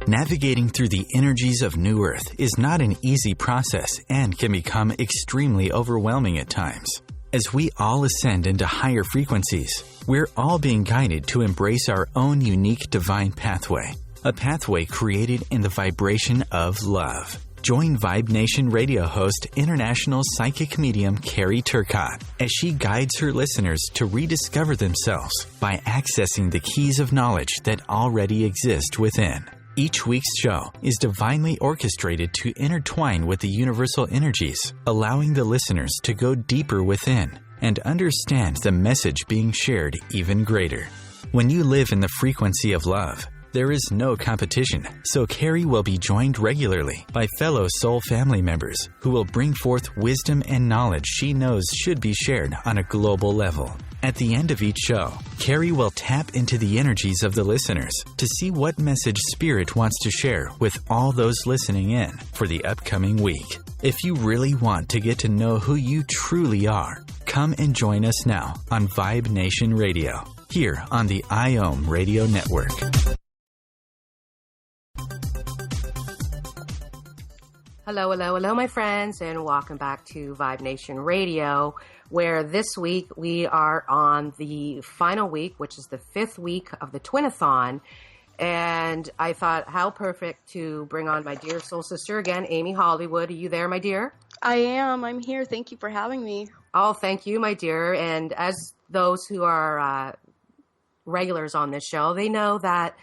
Navigating through the energies of New Earth is not an easy process and can become extremely overwhelming at times. As we all ascend into higher frequencies, we're all being guided to embrace our own unique divine pathway, a pathway created in the vibration of love. Join Vibe Nation radio host, international psychic medium Carrie Turcotte, as she guides her listeners to rediscover themselves by accessing the keys of knowledge that already exist within. Each week's show is divinely orchestrated to intertwine with the universal energies, allowing the listeners to go deeper within and understand the message being shared even greater. When you live in the frequency of love, there is no competition, so Carrie will be joined regularly by fellow soul family members who will bring forth wisdom and knowledge she knows should be shared on a global level. At the end of each show, Carrie will tap into the energies of the listeners to see what message Spirit wants to share with all those listening in for the upcoming week. If you really want to get to know who you truly are, come and join us now on Vibe Nation Radio, here on the IOM Radio Network. Hello, hello, hello, my friends, and welcome back to Vibe Nation Radio, where this week we are on the final week, which is the 5th week of the Twinathon. And I thought, how perfect to bring on my dear soul sister again, Amy Hollywood. Are you there, my dear? I am. I'm here. Thank you for having me. Oh, thank you, my dear. And as those who are regulars on this show, they know that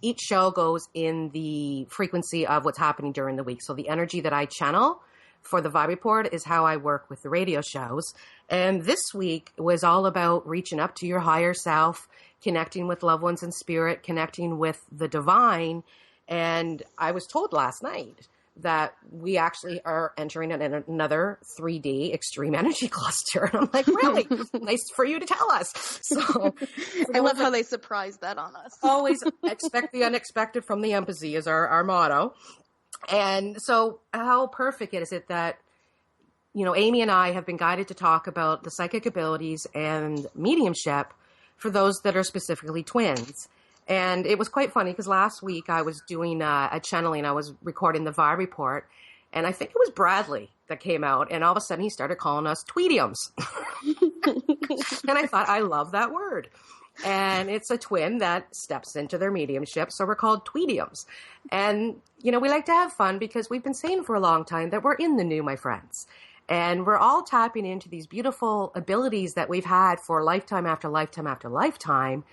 each show goes in the frequency of what's happening during the week. So the energy that I channel for the Vibe Report is how I work with the radio shows. And this week was all about reaching up to your higher self, connecting with loved ones in spirit, connecting with the divine. And I was told last night that we actually are entering another 3D extreme energy cluster. And I'm like, really? Nice for you to tell us. So I love how they surprised that on us. Always expect the unexpected from the empathy is our motto. And so how perfect is it that, you know, Amy and I have been guided to talk about the psychic abilities and mediumship for those that are specifically twins. And it was quite funny because last week I was doing a channeling. I was recording the Vibe Report, and I think it was Bradley that came out, and all of a sudden he started calling us Tweediums. And I thought, I love that word. And it's a twin that steps into their mediumship, so we're called Tweediums. And, you know, we like to have fun because we've been saying for a long time that we're in the new, my friends. And we're all tapping into these beautiful abilities that we've had for lifetime after lifetime after lifetime.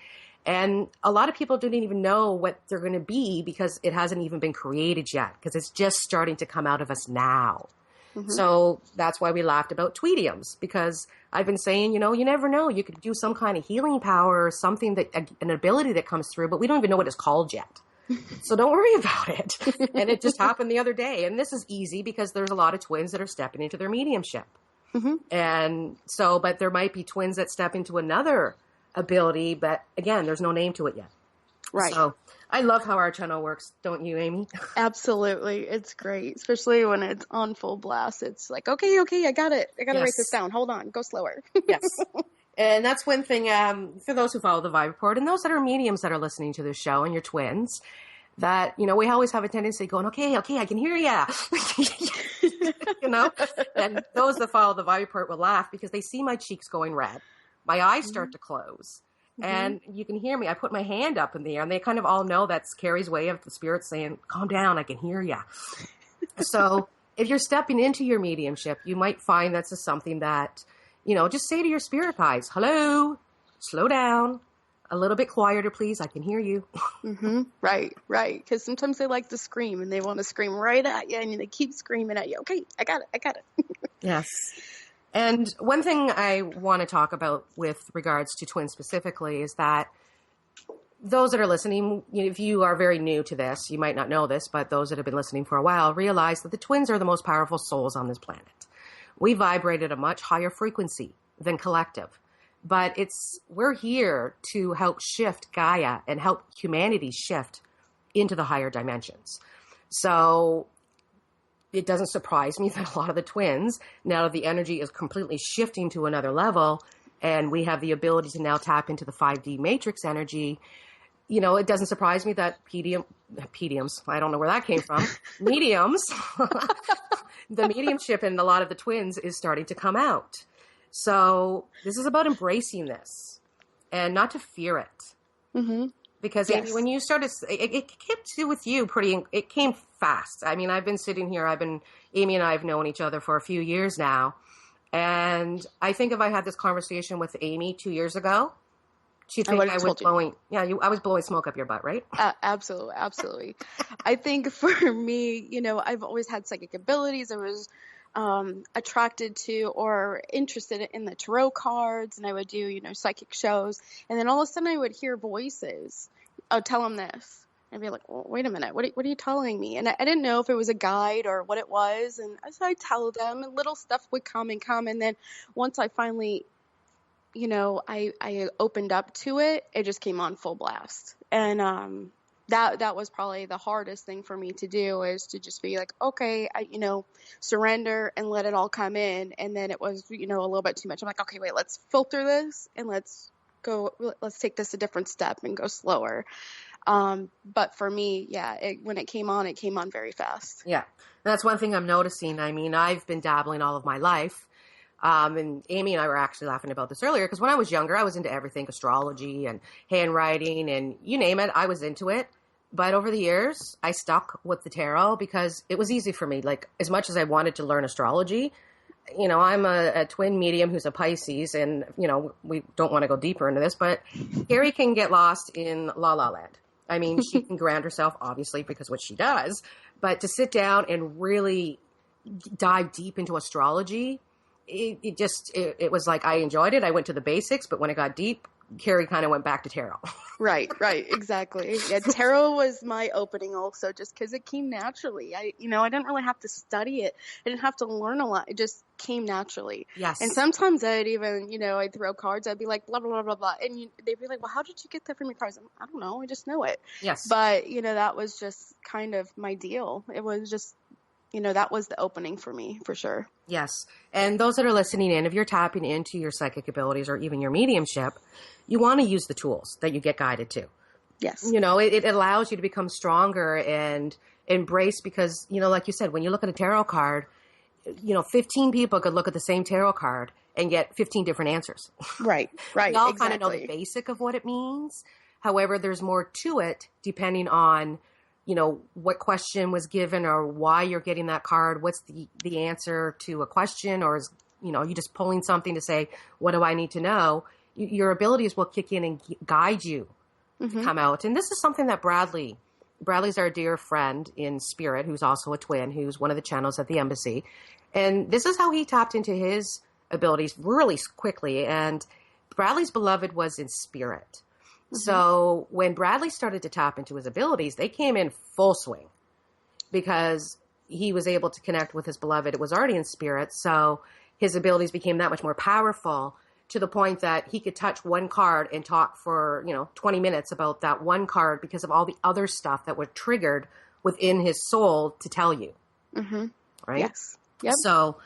And a lot of people don't even know what they're going to be because it hasn't even been created yet, because it's just starting to come out of us now. Mm-hmm. So that's why we laughed about Tweediums, because I've been saying, you know, you never know. You could do some kind of healing power or something, that an ability that comes through, but we don't even know what it's called yet. So don't worry about it. And it just happened the other day. And this is easy because there's a lot of twins that are stepping into their mediumship. Mm-hmm. And so, but there might be twins that step into another ability, but again, there's no name to it yet. Right. So I love how our channel works, don't you, Amy? Absolutely. It's great, especially when it's on full blast. It's like, okay, I got it. I got to write this down. Hold on. Go slower. Yes. And that's one thing, for those who follow the Vibe Report and those that are mediums that are listening to this show and your twins, that, you know, we always have a tendency going, okay, I can hear ya. You know, and those that follow the Vibe Report will laugh because they see my cheeks going red. My eyes start to close, and you can hear me. I put my hand up in the air, and they kind of all know that's Carrie's way of the spirit saying, calm down, I can hear ya. So if you're stepping into your mediumship, you might find that's just something that, you know, just say to your spirit guides, hello, slow down, a little bit quieter, please. I can hear you. Mm-hmm. Right. Because sometimes they like to scream, and they want to scream right at you, and they keep screaming at you. Okay, I got it. Yes. And one thing I want to talk about with regards to twins specifically is that those that are listening, if you are very new to this, you might not know this, but those that have been listening for a while realize that the twins are the most powerful souls on this planet. We vibrate at a much higher frequency than collective, but we're here to help shift Gaia and help humanity shift into the higher dimensions. So it doesn't surprise me that a lot of the twins, now that the energy is completely shifting to another level, and we have the ability to now tap into the 5D matrix energy, it doesn't surprise me that mediums, I don't know where that came from, mediums, the mediumship in a lot of the twins is starting to come out. So this is about embracing this and not to fear it. Mm-hmm. Because Yes. Amy, when you started, it came to with you it came fast. I mean, I've been sitting here, Amy and I have known each other for a few years now. And I think if I had this conversation with Amy 2 years ago, she'd think I was blowing, I was blowing smoke up your butt, right? Absolutely. Absolutely. I think for me, I've always had psychic abilities. I was attracted to or interested in the tarot cards, and I would do, psychic shows. And then all of a sudden I would hear voices. Oh, tell them this. I'd be like, well, wait a minute. What are you telling me? And I didn't know if it was a guide or what it was. And so I tell them, and little stuff would come. And then once I finally, I opened up to it, it just came on full blast. And, that was probably the hardest thing for me to do, is to just be like, okay, surrender and let it all come in. And then it was, a little bit too much. I'm like, okay, wait, let's filter this and let's take this a different step and go slower. But for me, when it came on very fast. Yeah. That's one thing I'm noticing. I mean, I've been dabbling all of my life. And Amy and I were actually laughing about this earlier, because when I was younger, I was into everything, astrology and handwriting and you name it, I was into it. But over the years, I stuck with the tarot because it was easy for me. Like, as much as I wanted to learn astrology, I'm a twin medium who's a Pisces, and, we don't want to go deeper into this, but Carrie can get lost in La La Land. I mean, she can ground herself, obviously, because what she does, but to sit down and really dive deep into astrology, it was like, I enjoyed it. I went to the basics, but when it got deep, Carrie kind of went back to tarot. Right, exactly. Yeah, tarot was my opening also, just because it came naturally. I didn't really have to study it. I didn't have to learn a lot. It just came naturally. Yes. And sometimes I'd even, I'd throw cards. I'd be like, blah, blah, blah, blah, blah. And they'd be like, well, how did you get that from your cards? I don't know. I just know it. Yes. But, that was just kind of my deal. It was just, that was the opening for me, for sure. Yes. And those that are listening in, if you're tapping into your psychic abilities or even your mediumship, you want to use the tools that you get guided to. Yes. It allows you to become stronger and embrace, because, like you said, when you look at a tarot card, 15 people could look at the same tarot card and get 15 different answers. Right. We all kind of know the basic of what it means. However, there's more to it depending on, what question was given or why you're getting that card. What's the answer to a question, or is, you just pulling something to say, what do I need to know? Your abilities will kick in and guide you to come out. And this is something that Bradley's our dear friend in spirit, who's also a twin, who's one of the channels at the embassy. And this is how he tapped into his abilities really quickly. And Bradley's beloved was in spirit. So when Bradley started to tap into his abilities, they came in full swing because he was able to connect with his beloved. It was already in spirit. So his abilities became that much more powerful, to the point that he could touch one card and talk for, 20 minutes about that one card because of all the other stuff that were triggered within his soul to tell you. Mm-hmm. Right? Yes. Yep. So,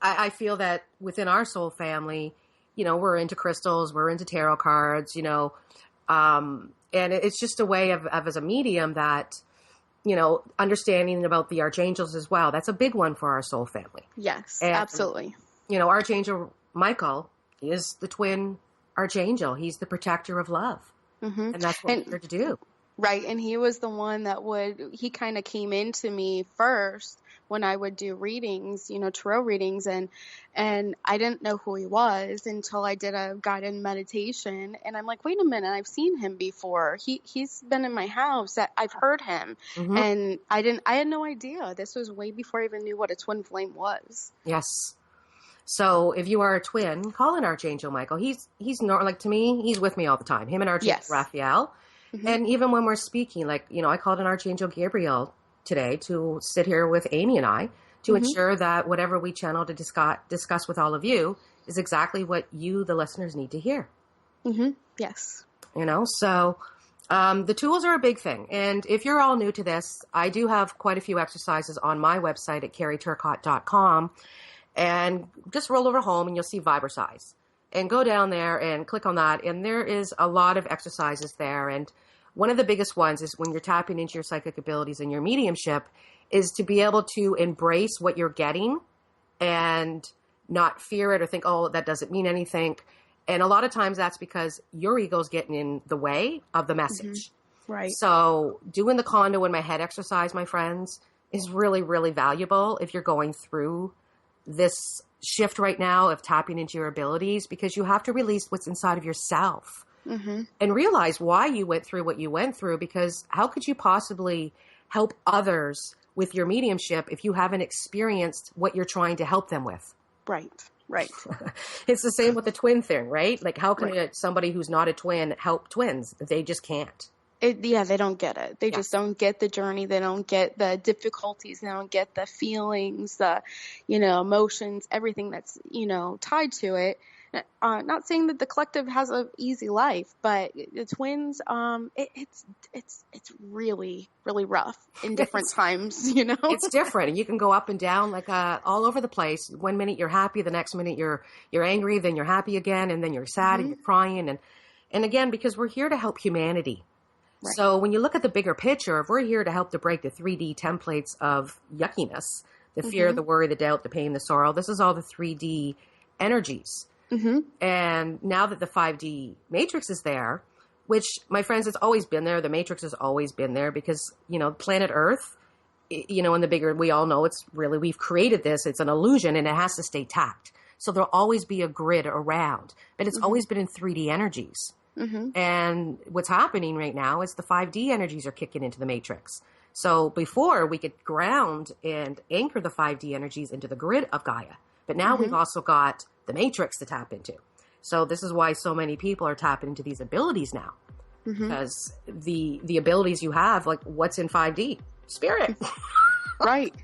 I feel that within our soul family, we're into crystals, we're into tarot cards, and it's just a way of as a medium that, understanding about the archangels as well. That's a big one for our soul family. Yes, and, absolutely. Archangel Michael is the twin archangel. He's the protector of love. Mm-hmm. And that's what we're here to do. Right. And he was the one that he kind of came into me first when I would do readings, tarot readings. And I didn't know who he was until I did a guided meditation. And I'm like, wait a minute, I've seen him before. He's been in my house. I've heard him. Mm-hmm. And I had no idea. This was way before I even knew what a twin flame was. Yes. So if you are a twin, call in Archangel Michael. He's not like, to me, he's with me all the time. Him and Archangel Raphael. Mm-hmm. And even when we're speaking, I called in Archangel Gabriel today to sit here with Amy and I to ensure that whatever we channel to discuss with all of you is exactly what you, the listeners, need to hear. Mm-hmm. Yes. So the tools are a big thing. And if you're all new to this, I do have quite a few exercises on my website at carrieturcott.com. And just roll over home and you'll see vibercize. and go down there and click on that. And there is a lot of exercises there. And one of the biggest ones is when you're tapping into your psychic abilities and your mediumship is to be able to embrace what you're getting and not fear it or think, oh, that doesn't mean anything. And a lot of times that's because your ego's getting in the way of the message. Right. So doing the condo in my head exercise, my friends, is really, really valuable if you're going through this shift right now of tapping into your abilities, because you have to release what's inside of yourself and realize why you went through what you went through, because how could you possibly help others with your mediumship if you haven't experienced what you're trying to help them with? Right. It's the same with the twin thing, right? Like how can somebody who's not a twin help twins? They just can't. They don't get it. They just don't get the journey. They don't get the difficulties. They don't get the feelings, the, emotions, everything that's, tied to it. Not saying that the collective has an easy life, but the twins, it's really, really rough in different times, It's different. And you can go up and down like all over the place. One minute you're happy, the next minute you're angry, then you're happy again, and then you're sad and you're crying. And again, because we're here to help humanity. Right. So when you look at the bigger picture, if we're here to help to break the 3D templates of yuckiness, the fear, the worry, the doubt, the pain, the sorrow, this is all the 3D energies. And now that the 5D matrix is there, which, my friends, it's always been there. The matrix has always been there because, planet Earth, in the bigger, we all know it's really, we've created this. It's an illusion and it has to stay tacked. So there'll always be a grid around, but it's always been in 3D energies. And what's happening right now is the 5D energies are kicking into the matrix. So before we could ground and anchor the 5D energies into the grid of Gaia, but now we've also got the matrix to tap into. So this is why so many people are tapping into these abilities now, because the abilities you have, like what's in 5D? Spirit. Right.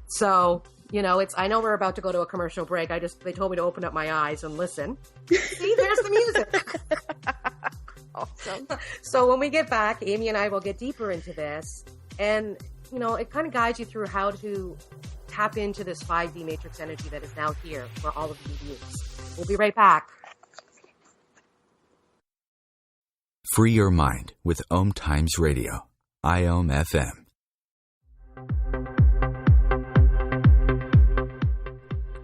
So, I know we're about to go to a commercial break. They told me to open up my eyes and listen. See, there's the music. Awesome. So when we get back, Amy and I will get deeper into this. And, it kind of guides you through how to tap into this 5D matrix energy that is now here for all of you to use. We'll be right back. Free your mind with OMTimes Radio, IOM FM.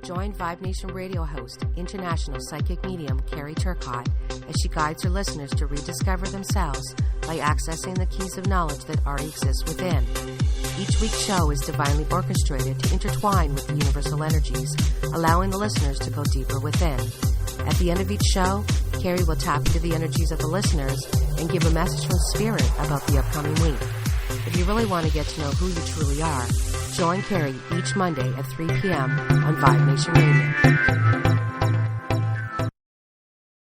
Join Vibe Nation radio host, international psychic medium Carrie Turcotte, as she guides her listeners to rediscover themselves by accessing the keys of knowledge that already exist within. Each week's show is divinely orchestrated to intertwine with the universal energies, allowing the listeners to go deeper within. At the end of each show, Carrie will tap into the energies of the listeners and give a message from Spirit about the upcoming week. If you really want to get to know who you truly are, join Carrie each Monday at 3 p.m. on Vibe Nation Radio.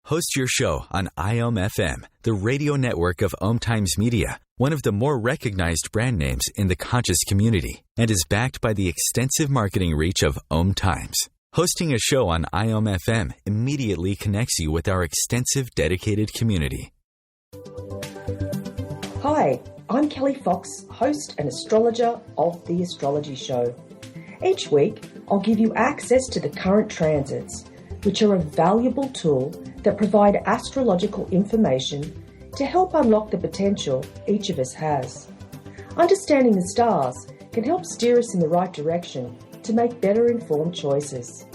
Host your show on IOM FM, the radio network of OMTimes Media, one of the more recognized brand names in the conscious community, and is backed by the extensive marketing reach of OMTimes. Hosting a show on IOM FM immediately connects you with our extensive dedicated community. Hi, I'm Kelly Fox, host and astrologer of The Astrology Show. Each week, I'll give you access to the current transits, which are a valuable tool that provide astrological information to help unlock the potential each of us has. Understanding the stars can help steer us in the right direction to make better informed choices.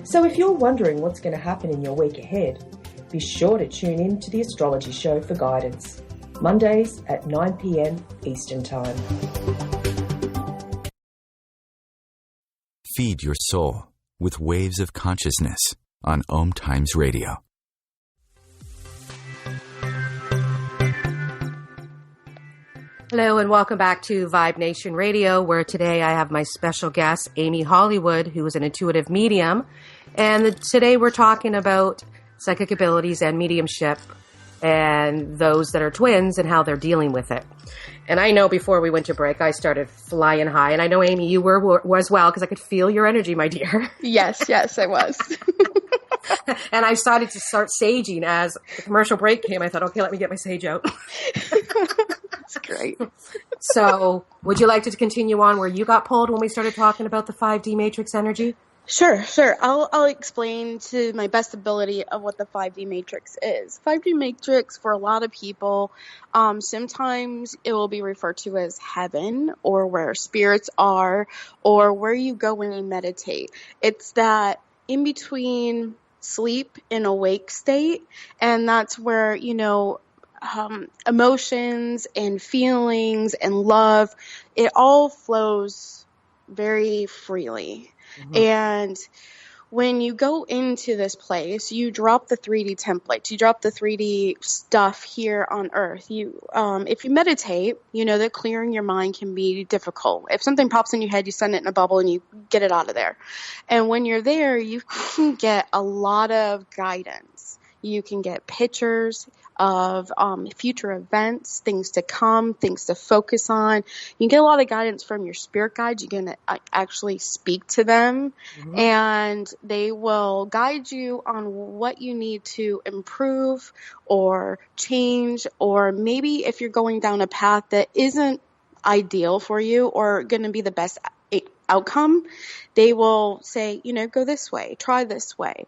So if you're wondering what's going to happen in your week ahead, be sure to tune in to The Astrology Show for guidance. Mondays at 9 p.m. Eastern Time. Feed your soul with waves of consciousness on OMTimes Radio. Hello and welcome back to Vibe Nation Radio, where today I have my special guest, Amy Hollywood, who is an intuitive medium. And today we're talking about psychic abilities and mediumship and those that are twins and how they're dealing with it. And I know before we went to break, I started flying high. And I know, Amy, you were as well, because I could feel your energy, my dear. Yes, I was. And I started to start saging as the commercial break came. I thought, okay, let me get my sage out. That's great. So would you like to continue on where you got pulled when we started talking about the 5D matrix energy? Sure. I'll explain to my best ability of what the 5D matrix is. 5D matrix, for a lot of people, sometimes it will be referred to as heaven, or where spirits are, or where you go when you meditate. It's that in between sleep and awake state, and that's where, emotions and feelings and love, it all flows very freely. And when you go into this place, you drop the 3D templates, you drop the 3D stuff here on Earth. If you meditate, you know that clearing your mind can be difficult. If something pops in your head, you send it in a bubble and you get it out of there. And when you're there, you can get a lot of guidance. You can get pictures of future events, things to come, things to focus on. You can get a lot of guidance from your spirit guides. You can actually speak to them, and they will guide you on what you need to improve or change, or maybe if you're going down a path that isn't ideal for you or going to be the best outcome, they will say, go this way, try this way.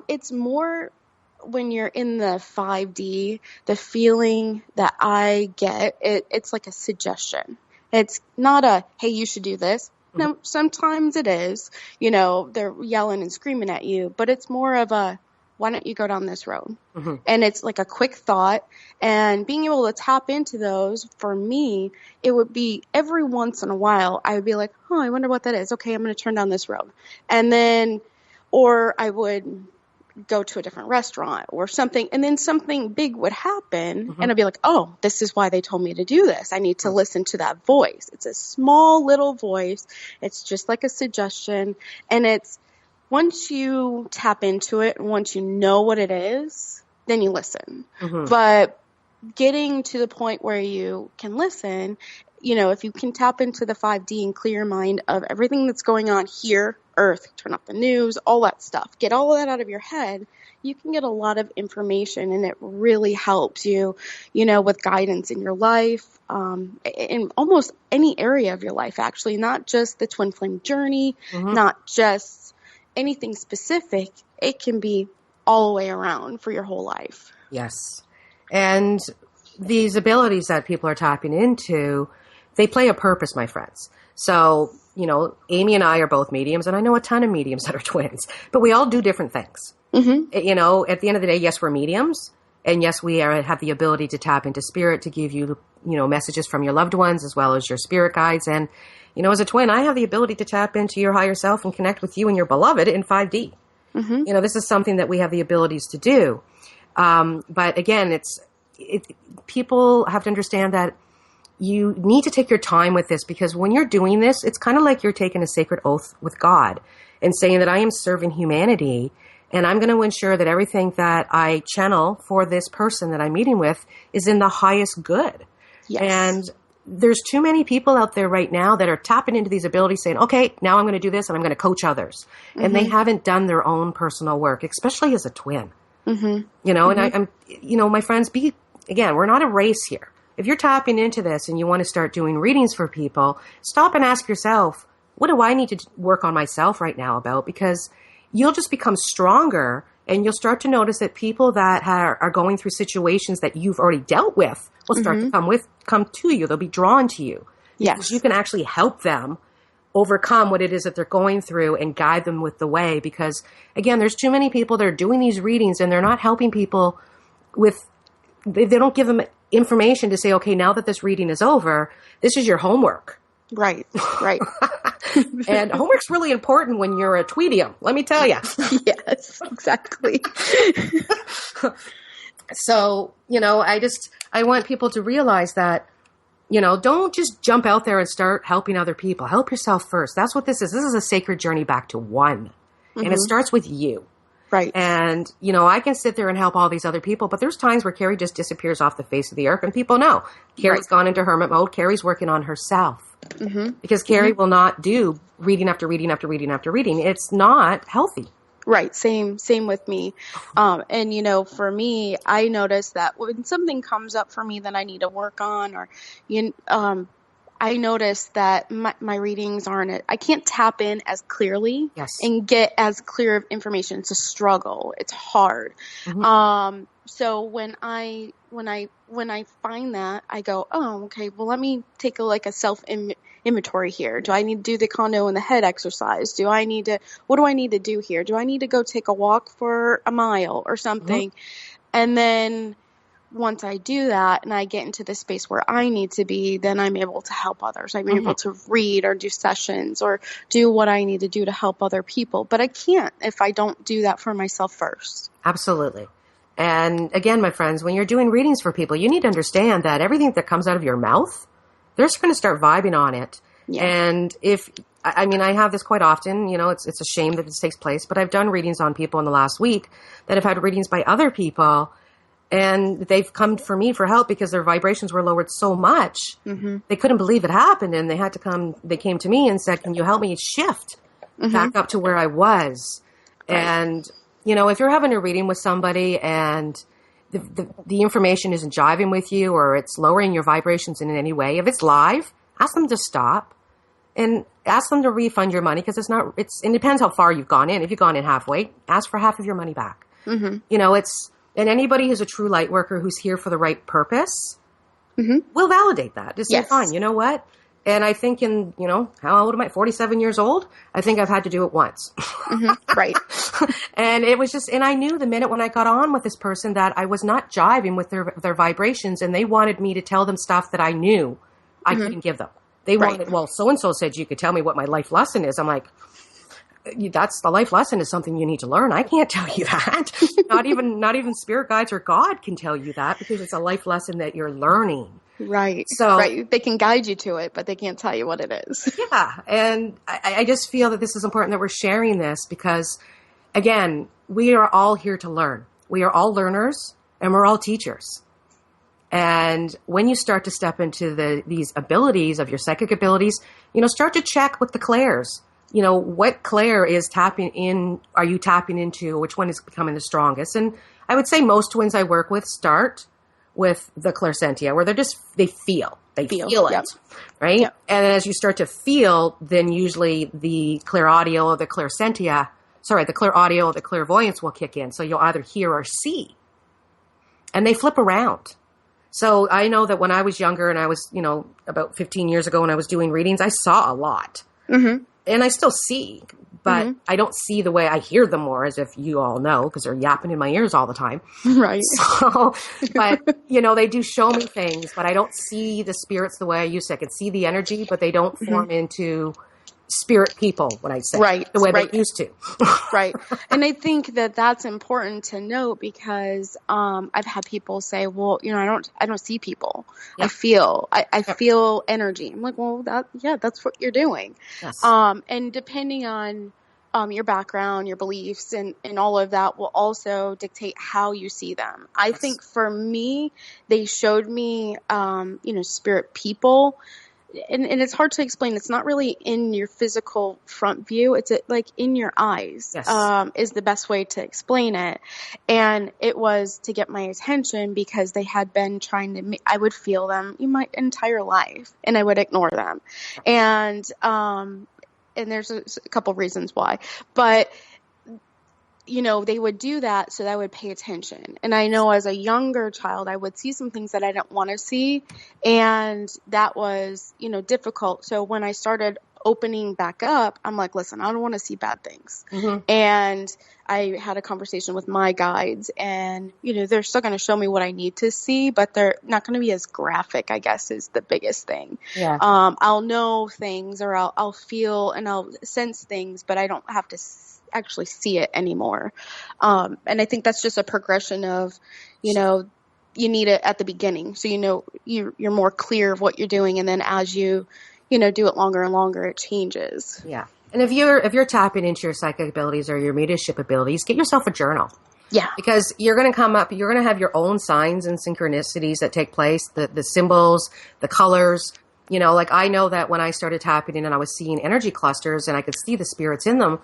It's more when you're in the 5D, the feeling that I get, it's like a suggestion. It's not a, hey, you should do this. No, sometimes it is, they're yelling and screaming at you, but it's more of a, why don't you go down this road? And it's like a quick thought, and being able to tap into those, for me, it would be every once in a while, I would be like, oh, I wonder what that is. Okay, I'm going to turn down this road. And then, or I would go to a different restaurant or something, and then something big would happen, and I'd be like, oh, this is why they told me to do this. I need to listen to that voice. It's a small little voice. It's just like a suggestion, and it's once you tap into it and once you know what it is, then you listen. But getting to the point where you can listen, if you can tap into the 5D and clear your mind of everything that's going on here, Earth, turn off the news, all that stuff, get all of that out of your head, you can get a lot of information, and it really helps you, with guidance in your life, in almost any area of your life, actually, not just the twin flame journey, not just anything specific. It can be all the way around for your whole life. Yes. And these abilities that people are tapping into, they play a purpose, my friends. So, Amy and I are both mediums, and I know a ton of mediums that are twins, but we all do different things. At the end of the day, yes, we're mediums, and yes, we have the ability to tap into spirit to give you, messages from your loved ones as well as your spirit guides. And, as a twin, I have the ability to tap into your higher self and connect with you and your beloved in 5D. This is something that we have the abilities to do. But again, people have to understand that you need to take your time with this, because when you're doing this, it's kind of like you're taking a sacred oath with God and saying that I am serving humanity, and I'm going to ensure that everything that I channel for this person that I'm meeting with is in the highest good. Yes. And there's too many people out there right now that are tapping into these abilities saying, okay, now I'm going to do this and I'm going to coach others. And they haven't done their own personal work, especially as a twin. And I'm, my friends, we're not a race here. If you're tapping into this and you want to start doing readings for people, stop and ask yourself, what do I need to work on myself right now about? Because you'll just become stronger, and you'll start to notice that people that are going through situations that you've already dealt with will start to come to you. They'll be drawn to you. Yes. Because you can actually help them overcome what it is that they're going through and guide them with the way. Because, again, there's too many people that are doing these readings and they're not helping people they don't give them information to say, okay, now that this reading is over, this is your homework. Right. And homework's really important when you're a tweedium, let me tell you. Yes, exactly. So, I want people to realize that, don't just jump out there and start helping other people. Help yourself first. That's what this is. This is a sacred journey back to one. And it starts with you. Right. And, I can sit there and help all these other people, but there's times where Carrie just disappears off the face of the earth, and people know Carrie's gone into hermit mode. Carrie's working on herself. Because Carrie will not do reading after reading after reading after reading. It's not healthy. Right. Same with me. And, for me, I notice that when something comes up for me that I need to work on, or, I noticed that my readings I can't tap in as clearly Yes. and get as clear of information. It's a struggle. It's hard. Mm-hmm. So when I find that, I go, oh, okay, well, let me take a self inventory here. Do I need to do the condo in the head exercise? What do I need to do here? Do I need to go take a walk for a mile or something? Mm-hmm. And then once I do that and I get into the space where I need to be, then I'm able to help others. I'm able to read or do sessions or do what I need to do to help other people. But I can't if I don't do that for myself first. Absolutely. And again, my friends, when you're doing readings for people, you need to understand that everything that comes out of your mouth, they're just going to start vibing on it. Yeah. And I have this quite often, it's a shame that this takes place, but I've done readings on people in the last week that have had readings by other people. And they've come for me for help because their vibrations were lowered so much. Mm-hmm. They couldn't believe it happened. And they came to me and said, can you help me shift back up to where I was? Right. And, if you're having a reading with somebody and the information isn't jiving with you or it's lowering your vibrations in any way, if it's live, ask them to stop and ask them to refund your money because it depends how far you've gone in. If you've gone in halfway, ask for half of your money back. Mm-hmm. And anybody who's a true light worker who's here for the right purpose will validate that. Just say, fine, you know what? And I think how old am I? 47 years old? I think I've had to do it once. Right. And it was and I knew the minute when I got on with this person that I was not jiving with their vibrations and they wanted me to tell them stuff that I knew I couldn't give them. They wanted, well, so-and-so said you could tell me what my life lesson is. I'm like, that's the life lesson is something you need to learn. I can't tell you that. not even spirit guides or God can tell you that because it's a life lesson that you're learning. Right. So they can guide you to it, but they can't tell you what it is. Yeah. And I just feel that this is important that we're sharing this because again, we are all here to learn. We are all learners and we're all teachers. And when you start to step into these abilities of your psychic abilities, start to check with the clairs. What clair is tapping in, are you tapping into, which one is becoming the strongest? And I would say most twins I work with start with the clairsentient, where they feel it, right? Yep. And then as you start to feel, then usually the clairaudio or the clairaudio or the clairvoyance will kick in. So you'll either hear or see. And they flip around. So I know that when I was younger and I was, about 15 years ago when I was doing readings, I saw a lot. Mm-hmm. And I still see, but I don't see the way I hear them more, as if you all know, because they're yapping in my ears all the time. Right. So, but, they do show me things, but I don't see the spirits the way I used to. I can see the energy, but they don't form into spirit people, when I say, the way they used to. Right. And I think that that's important to note because I've had people say, well, I don't see people. Yep. I feel energy. I'm like, well, that's what you're doing. Yes. And depending on your background, your beliefs, and all of that will also dictate how you see them. I think for me, they showed me, spirit people. And it's hard to explain. It's not really in your physical front view. It's like in your eyes, is the best way to explain it. And it was to get my attention because they had been trying to I would feel them in my entire life and I would ignore them. And there's a couple reasons why, but they would do that so that I would pay attention. And I know as a younger child, I would see some things that I didn't want to see. And that was, difficult. So when I started opening back up, I'm like, listen, I don't want to see bad things. Mm-hmm. And I had a conversation with my guides and, they're still going to show me what I need to see, but they're not going to be as graphic, I guess, is the biggest thing. Yeah. I'll know things or I'll feel and I'll sense things, but I don't have to actually see it anymore. And I think that's just a progression of, you need it at the beginning. So, you're more clear of what you're doing. And then as you, do it longer and longer, it changes. Yeah. And if you're tapping into your psychic abilities or your mediumship abilities, get yourself a journal. Yeah. Because you're going to have your own signs and synchronicities that take place, the symbols, the colors. I know that when I started tapping in and I was seeing energy clusters and I could see the spirits in them,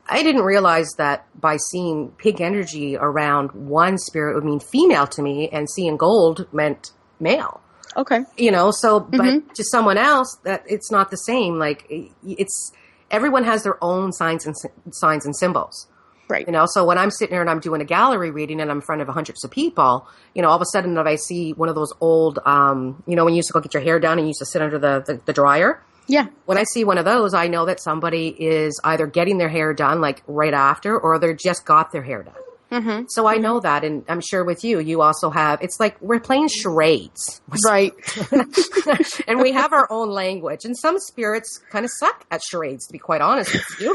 I didn't realize that by seeing pink energy around one spirit would mean female to me and seeing gold meant male. Okay. So, but to someone else, that it's not the same. Like everyone has their own signs and symbols. Right. So when I'm sitting here and I'm doing a gallery reading and I'm in front of hundreds of people, all of a sudden if I see one of those old, when you used to go get your hair done and you used to sit under the dryer. Yeah. When I see one of those, I know that somebody is either getting their hair done like right after, or they just got their hair done. Mm-hmm. So I know that, and I'm sure with you also have, it's like we're playing charades. Right. And we have our own language. And some spirits kind of suck at charades, to be quite honest with you.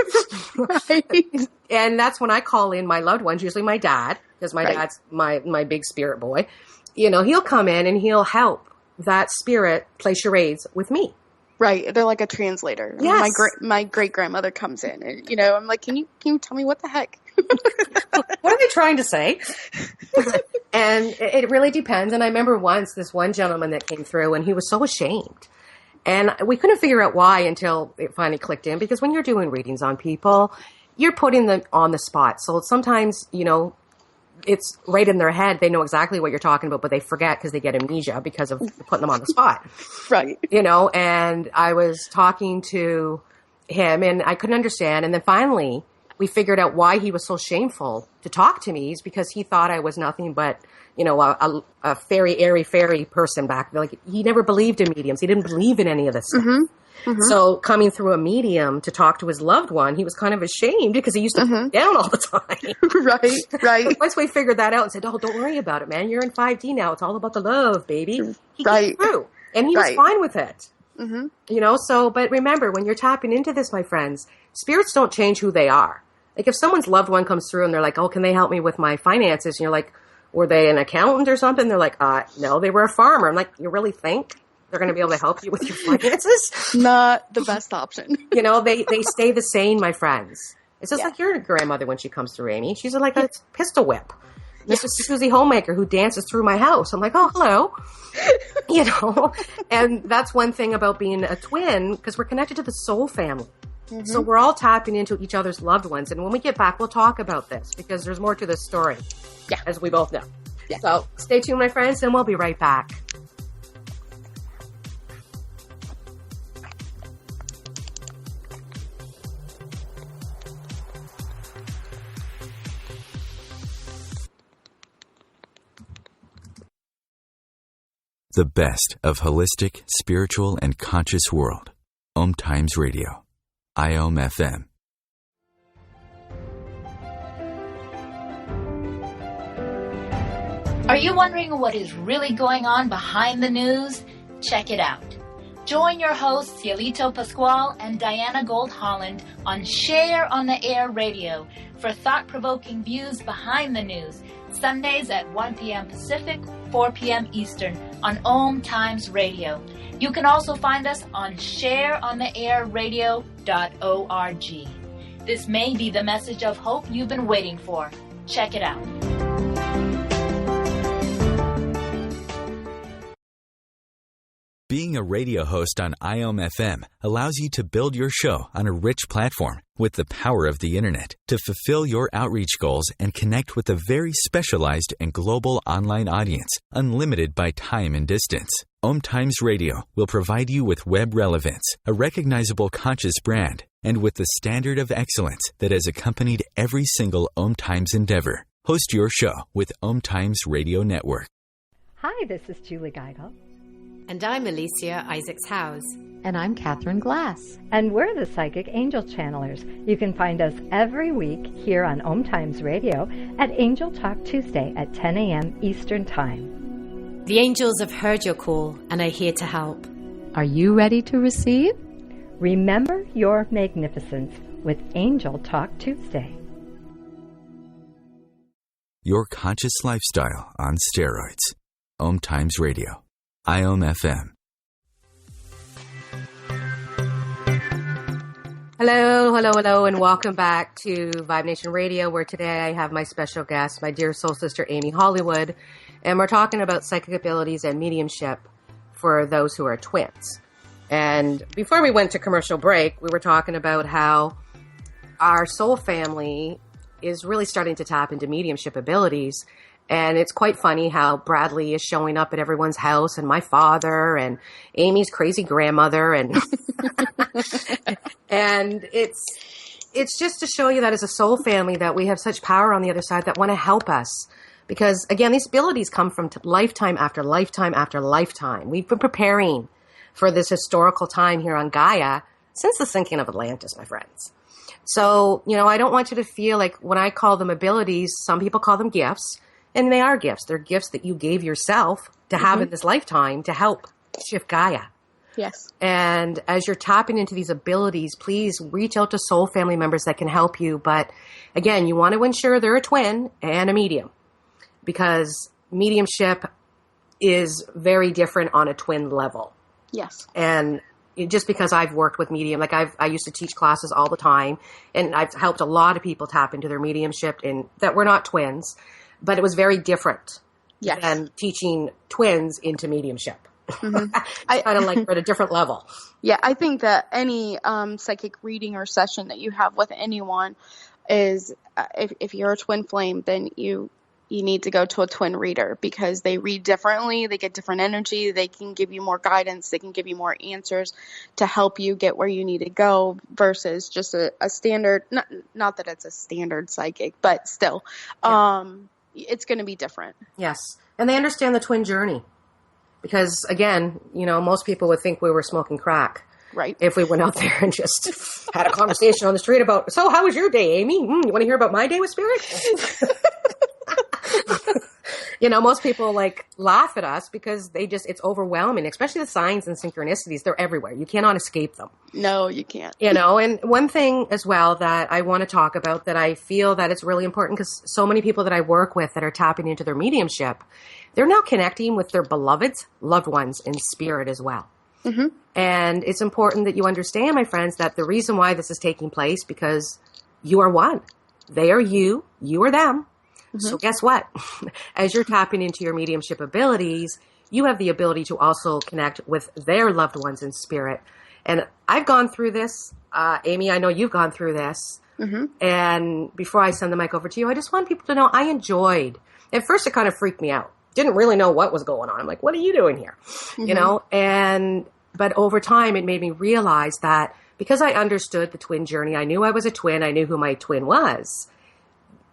Right. And that's when I call in my loved ones, usually my dad, because my dad's my big spirit boy. He'll come in and he'll help that spirit play charades with me. Right. They're like a translator. Yes. My great grandmother comes in and, I'm like, can you tell me what the heck? What are they trying to say? And it really depends. And I remember once this one gentleman that came through and he was so ashamed. And we couldn't figure out why until it finally clicked in. Because when you're doing readings on people, you're putting them on the spot. So sometimes, it's right in their head. They know exactly what you're talking about, but they forget because they get amnesia because of putting them on the spot. Right. And I was talking to him and I couldn't understand. And then finally we figured out why he was so shameful to talk to me is because he thought I was nothing but, a airy fairy person back there. Like he never believed in mediums. He didn't believe in any of this stuff. Mm-hmm. Mm-hmm. So coming through a medium to talk to his loved one, he was kind of ashamed because he used to put down all the time. Right. But once we figured that out and said, "Oh, don't worry about it, man. You're in 5D now. It's all about the love, baby." He came through, and he was fine with it. Mm-hmm. So, but remember, when you're tapping into this, my friends, spirits don't change who they are. Like if someone's loved one comes through and they're like, "Oh, can they help me with my finances?" And you're like, "Were they an accountant or something?" They're like, "No, they were a farmer." I'm like, "You really think they're going to be able to help you with your finances?" Not the best option. They stay the same, my friends. It's just like your grandmother when she comes through, Amy. She's like a pistol whip. This is Susie Homemaker who dances through my house. I'm like, "Oh, hello." And that's one thing about being a twin, because we're connected to the soul family. Mm-hmm. So we're all tapping into each other's loved ones. And when we get back, we'll talk about this because there's more to this story. Yeah. As we both know. Yeah. So stay tuned, my friends, and we'll be right back. The best of holistic, spiritual, and conscious world. OMTimes Radio. IOM-FM. Are you wondering what is really going on behind the news? Check it out. Join your hosts Cielito Pascual and Diana Gold Holland on Share on the Air Radio for thought-provoking views behind the news, Sundays at 1 p.m. Pacific, 4 p.m. Eastern on OMTimes Radio. You can also find us on shareontheairradio.org. This may be the message of hope you've been waiting for. Check it out. Being a radio host on IOM-FM allows you to build your show on a rich platform with the power of the internet to fulfill your outreach goals and connect with a very specialized and global online audience, unlimited by time and distance. OMTimes Radio will provide you with web relevance, a recognizable conscious brand, and with the standard of excellence that has accompanied every single OMTimes endeavor. Host your show with OMTimes Radio Network. Hi, this is Julie Geigel. And I'm Alicia Isaacs-Howes. And I'm Catherine Glass. And we're the Psychic Angel Channelers. You can find us every week here on OMTimes Radio at Angel Talk Tuesday at 10 a.m. Eastern Time. The angels have heard your call and are here to help. Are you ready to receive? Remember your magnificence with Angel Talk Tuesday. Your conscious lifestyle on steroids. OMTimes Radio. IOM-FM. Hello, and welcome back to Vibe Nation Radio, where today I have my special guest, my dear soul sister, Amy Hollywood, and we're talking about psychic abilities and mediumship for those who are twins. And before we went to commercial break, we were talking about how our soul family is really starting to tap into mediumship abilities. And it's quite funny how Bradley is showing up at everyone's house, and my father and Amy's crazy grandmother. And and it's just to show you that as a soul family that we have such power on the other side that want to help us. Because, again, these abilities come from lifetime after lifetime after lifetime. We've been preparing for this historical time here on Gaia since the sinking of Atlantis, my friends. So, I don't want you to feel like when I call them abilities, some people call them gifts, and they are gifts. They're gifts that you gave yourself to have in this lifetime to help shift Gaia. Yes. And as you're tapping into these abilities, please reach out to soul family members that can help you. But, again, you want to ensure they're a twin and a medium, because mediumship is very different on a twin level. Yes. And just because I've worked with medium, like I used to teach classes all the time, and I've helped a lot of people tap into their mediumship and that were not twins, but it was very different than teaching twins into mediumship. Mm-hmm. Kind of like at a different level. Yeah, I think that any psychic reading or session that you have with anyone is, if you're a twin flame, then you need to go to a twin reader, because they read differently. They get different energy. They can give you more guidance. They can give you more answers to help you get where you need to go versus just a standard, not that it's a standard psychic, but still, it's going to be different. Yes. And they understand the twin journey, because again, most people would think we were smoking crack. Right. If we went out there and just had a conversation on the street about, so how was your day, Amy? You want to hear about my day with spirit? Most people laugh at us because it's overwhelming, especially the signs and synchronicities. They're everywhere. You cannot escape them. No, you can't. And one thing as well that I want to talk about that I feel that it's really important, because so many people that I work with that are tapping into their mediumship, they're now connecting with their beloveds, loved ones in spirit as well. Mm-hmm. And it's important that you understand, my friends, that the reason why this is taking place, because you are one. They are you. You are them. Mm-hmm. So guess what? As you're tapping into your mediumship abilities, you have the ability to also connect with their loved ones in spirit. And I've gone through this. Amy, I know you've gone through this. Mm-hmm. And before I send the mic over to you, I just want people to know I enjoyed. At first, it kind of freaked me out. Didn't really know what was going on. I'm like, what are you doing here? Mm-hmm. But over time, it made me realize that because I understood the twin journey, I knew I was a twin. I knew who my twin was.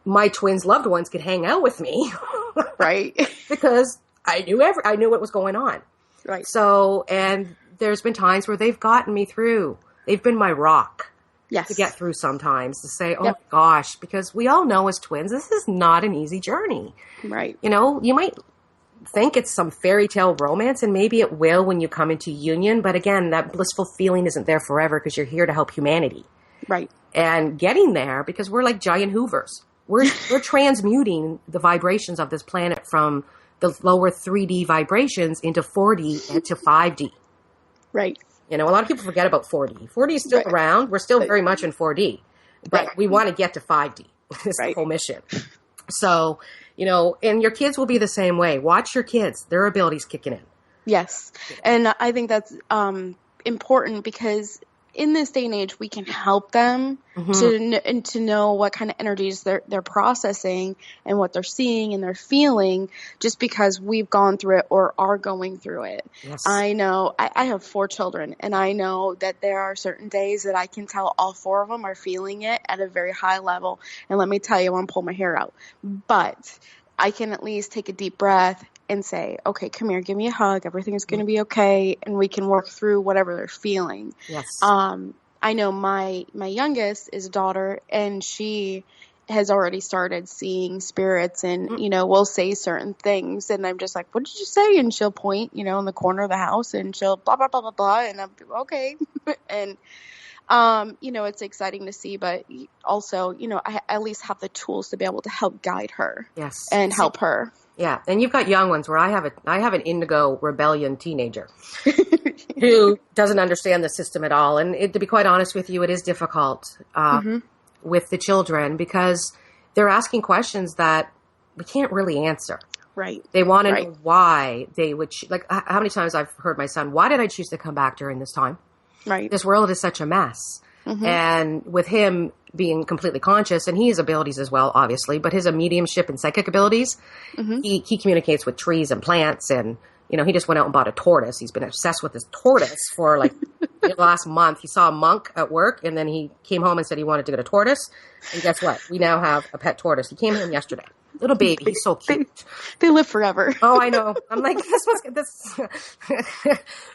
My twin's loved ones could hang out with me. Right. Because I knew what was going on. Right. So, and there's been times where they've gotten me through. They've been my rock. Yes. To get through sometimes, to say, oh my gosh, because we all know as twins, this is not an easy journey. Right. You might think it's some fairy tale romance, and maybe it will when you come into union. But again, that blissful feeling isn't there forever, because you're here to help humanity. Right. And getting there, because we're like giant hoovers. We're transmuting the vibrations of this planet from the lower 3D vibrations into 4D and to 5D. Right. A lot of people forget about 4D. 4D is still around. We're still very much in 4D. But we want to get to 5D. It's the whole mission. So, and your kids will be the same way. Watch your kids. Their abilities kicking in. Yes. And I think that's important, because in this day and age, we can help them to know what kind of energies they're processing and what they're seeing and they're feeling, just because we've gone through it or are going through it. Yes. I know I have 4 children, and I know that there are certain days that I can tell all 4 of them are feeling it at a very high level. And let me tell you, I want to pull my hair out. But I can at least take a deep breath and say, okay, come here, give me a hug. Everything's going to be okay. And we can work through whatever they're feeling. Yes. I know my youngest is a daughter, and she has already started seeing spirits, and, we'll say certain things, and I'm just like, what did you say? And she'll point, in the corner of the house, and she'll blah, blah, blah, blah, blah. And I'm okay. And, it's exciting to see, but also, I at least have the tools to be able to help guide her. Yes. And help her. Yeah. And you've got young ones, where I have an indigo rebellion teenager who doesn't understand the system at all. And to be quite honest with you, it is difficult with the children, because they're asking questions that we can't really answer. Right. They want to know why they would, how many times I've heard my son, why did I choose to come back during this time? Right. This world is such a mess. And with him being completely conscious, and he has abilities as well, obviously, but his mediumship and psychic abilities, he communicates with trees and plants, and, you know, he just went out and bought a tortoise. He's been obsessed with this tortoise for like the last month. He saw a monk at work, and then he came home and said he wanted to get a tortoise. And guess what? We now have a pet tortoise. He came home yesterday. Little baby. He's so cute. They live forever. Oh, I know. I'm like, this.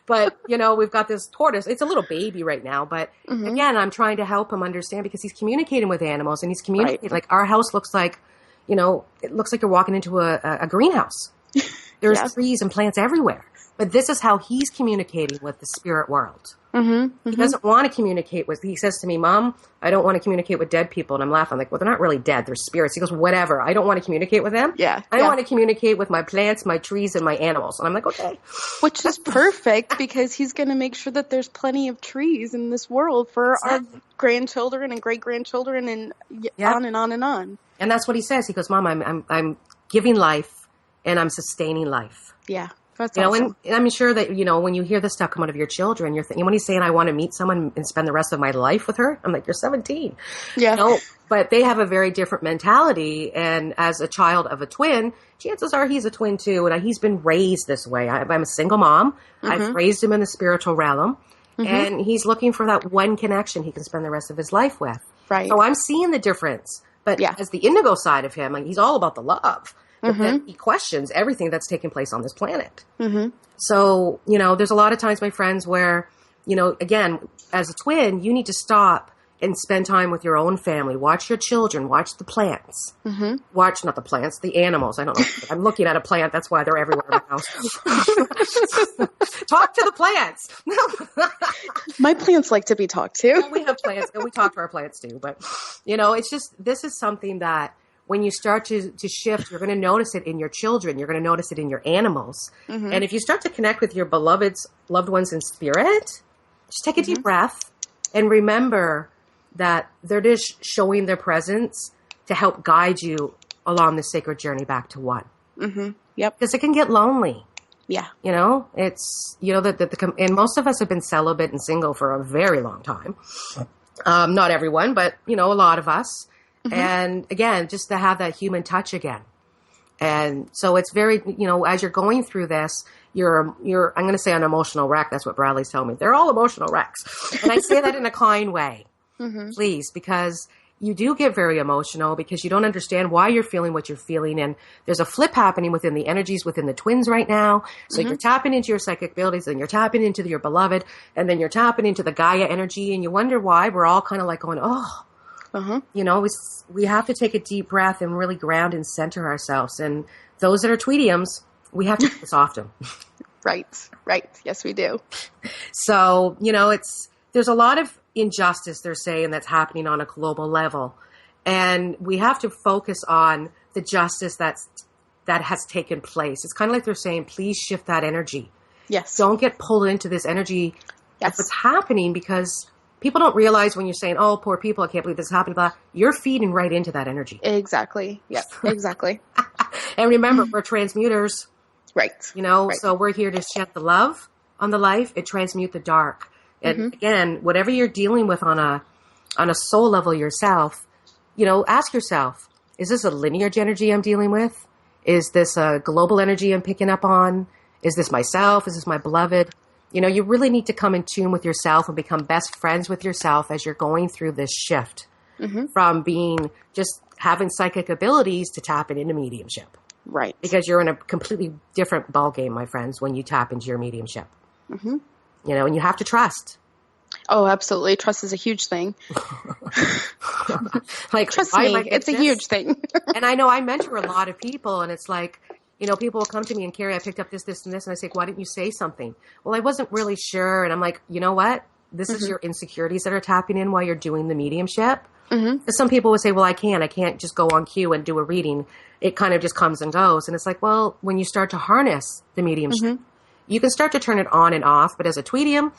But, you know, we've got this tortoise. It's a little baby right now. But again, I'm trying to help him understand because he's communicating with animals, and he's communicating. Like, our house looks like, you know, it looks like you're walking into a greenhouse. There's trees and plants everywhere. But this is how he's communicating with the spirit world. He doesn't want to communicate with, he says to me, Mom, I don't want to communicate with dead people. And I'm laughing. I'm like, well, they're not really dead. They're spirits. He goes, whatever. I don't want to communicate with them. I want to communicate with my plants, my trees, and my animals. And I'm like, okay. Which is perfect because he's going to make sure that there's plenty of trees in this world for our grandchildren and great-grandchildren and on and on and on. And that's what he says. He goes, Mom, I'm giving life and I'm sustaining life. Yeah. That's you know, awesome. and I'm sure that, you know, when you hear this stuff come out of your children, you're thinking, when he's saying, I want to meet someone and spend the rest of my life with her, I'm like, you're 17. Yeah. You know, but they have a very different mentality. And as a child of a twin, chances are he's a twin too. And he's been raised this way. I'm a single mom. I've raised him in the spiritual realm. And he's looking for that one connection he can spend the rest of his life with. Right. So I'm seeing the difference. But as the indigo side of him, like, he's all about the love. But then he questions everything that's taking place on this planet. So, you know, there's a lot of times, my friends, where, you know, again, as a twin, you need to stop and spend time with your own family. Watch your children. Watch the plants. Watch, not the plants, the animals. I don't know. I'm looking at a plant. That's why they're everywhere in my house. Talk to the plants. My plants like to be talked to. We have plants, and we talk to our plants too. But, you know, it's just, this is something that, when you start to shift, you're going to notice it in your children. You're going to notice it in your animals. And if you start to connect with your loved ones in spirit, just take a deep breath and remember that they're just showing their presence to help guide you along the sacred journey back to one. Yep. Because it can get lonely. Yeah. You know, it's, you know, and most of us have been celibate and single for a very long time. Not everyone, but, you know, a lot of us. And again, just to have that human touch again. And so it's very, you know, as you're going through this, you're, I'm going to say an emotional wreck. That's what Bradley's telling me. They're all emotional wrecks. And I say that in a kind way, please, because you do get very emotional because you don't understand why you're feeling what you're feeling. And there's a flip happening within the energies within the twins right now. So you're tapping into your psychic abilities, and you're tapping into your beloved, and then you're tapping into the Gaia energy. And you wonder why we're all kind of like going, oh, you know, we have to take a deep breath and really ground and center ourselves. And those that are tweediums, we have to do this often. Right. Yes, we do. So, you know, there's a lot of injustice, they're saying, that's happening on a global level. And we have to focus on the justice that has taken place. It's kind of like they're saying, please shift that energy. Yes. Don't get pulled into this energy of what's happening, because people don't realize when you're saying, oh, poor people, I can't believe this is happening, blah, you're feeding right into that energy. Exactly. Yes, exactly. And remember, we're transmuters. Right. You know, so we're here to shed the love on the life and transmute the dark. And again, whatever you're dealing with on a soul level yourself, you know, ask yourself, is this a linear energy I'm dealing with? Is this a global energy I'm picking up on? Is this myself? Is this my beloved? You know, you really need to come in tune with yourself and become best friends with yourself as you're going through this shift from being just having psychic abilities to tapping into mediumship. Right. Because you're in a completely different ballgame, my friends, when you tap into your mediumship. You know, and you have to trust. Oh, absolutely. Trust is a huge thing. Like, trust me, it's a huge thing. And I know I mentor a lot of people, and it's like, you know, people will come to me and, Carrie, I picked up this, and this. And I say, why didn't you say something? Well, I wasn't really sure. And I'm like, you know what? This is your insecurities that are tapping in while you're doing the mediumship. Because some people would say, well, I can't just go on cue and do a reading. It kind of just comes and goes. And it's like, well, when you start to harness the mediumship, you can start to turn it on and off. But as a tweedium,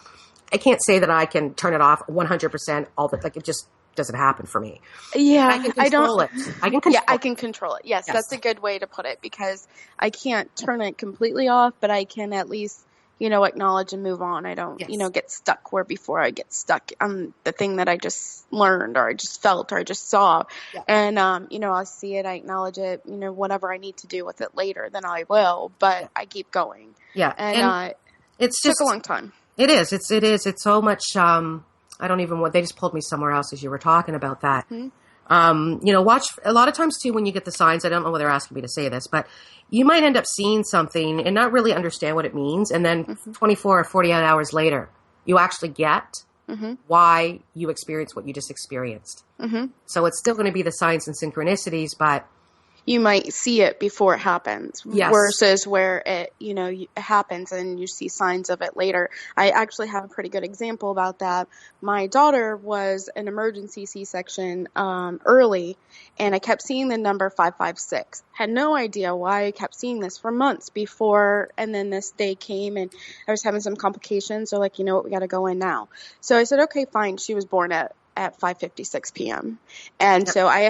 I can't say that I can turn it off 100% all the, like, it just doesn't happen for me. Yeah, I can control it. I can control I can control it. Yes, that's a good way to put it, because I can't turn it completely off, but I can at least, acknowledge and move on. I don't, get stuck where before I get stuck on the thing that I just learned or I just felt or I just saw. Yeah. And, I'll see it, I acknowledge it, whatever I need to do with it later, then I will, but I keep going. Yeah. And it's took a long time. It is. It's so much, I don't even want, they just pulled me somewhere else as you were talking about that. Mm-hmm. Watch a lot of times too, when you get the signs, I don't know whether they're asking me to say this, but you might end up seeing something and not really understand what it means. And then 24 or 48 hours later, you actually get why you experienced what you just experienced. Mm-hmm. So it's still going to be the signs and synchronicities, but you might see it before it happens versus where it, happens and you see signs of it later. I actually have a pretty good example about that. My daughter was an emergency C-section early, and I kept seeing the number 556. Had no idea why I kept seeing this for months before, and then this day came and I was having some complications. So like, you know what, we got to go in now. So I said, okay, fine. She was born at 5:56 p.m. And so they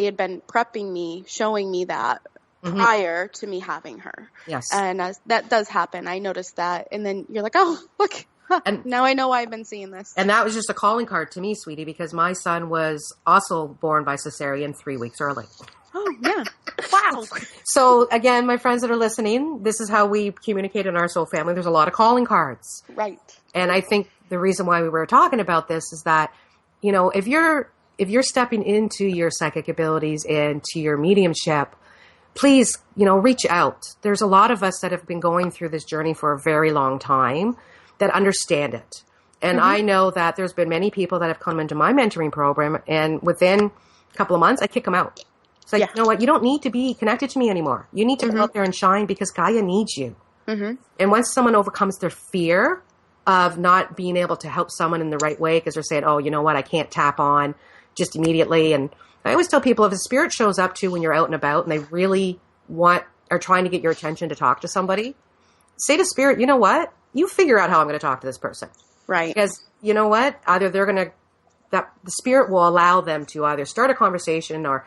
had been prepping me, showing me that prior to me having her. Yes. And that does happen. I noticed that. And then you're like, oh, look, and now I know why I've been seeing this. And that was just a calling card to me, sweetie, because my son was also born by cesarean 3 weeks early. Oh, yeah. Wow. So again, my friends that are listening, this is how we communicate in our soul family. There's a lot of calling cards. Right. And I think the reason why we were talking about this is that, if you're stepping into your psychic abilities and to your mediumship, please, reach out. There's a lot of us that have been going through this journey for a very long time that understand it. And I know that there's been many people that have come into my mentoring program, and within a couple of months, I kick them out. It's like, you know what? You don't need to be connected to me anymore. You need to go out there and shine because Gaia needs you. Mm-hmm. And once someone overcomes their fear of not being able to help someone in the right way because they're saying, oh, you know what, I can't tap on just immediately. And I always tell people, if a spirit shows up to you when you're out and about and they really are trying to get your attention to talk to somebody, say to spirit, you know what, you figure out how I'm going to talk to this person. Right. Because you know what, either the spirit will allow them to either start a conversation or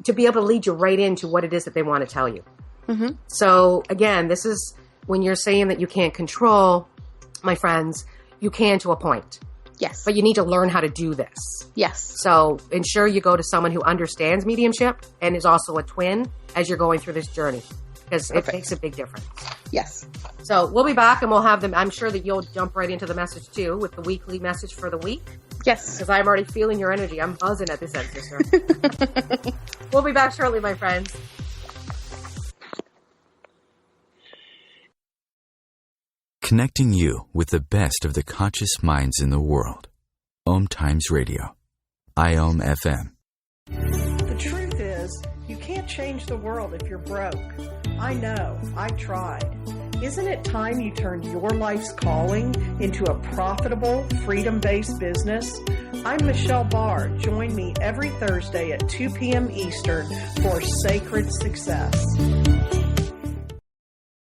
to be able to lead you right into what it is that they want to tell you. Mm-hmm. So again, this is when you're saying that you can't control, my friends, you can to a point. Yes. But you need to learn how to do this. Yes. So ensure you go to someone who understands mediumship and is also a twin as you're going through this journey, because it makes a big difference. Yes. So we'll be back and we'll have them. I'm sure that you'll jump right into the message too with the weekly message for the week. Yes. Because I'm already feeling your energy. I'm buzzing at this end, sister. We'll be back shortly, my friends. Connecting you with the best of the conscious minds in the world. OMTimes Radio. IOM FM. The truth is, you can't change the world if you're broke. I know. I've tried. Isn't it time you turned your life's calling into a profitable, freedom-based business? I'm Michelle Barr. Join me every Thursday at 2 p.m. Eastern for Sacred Success.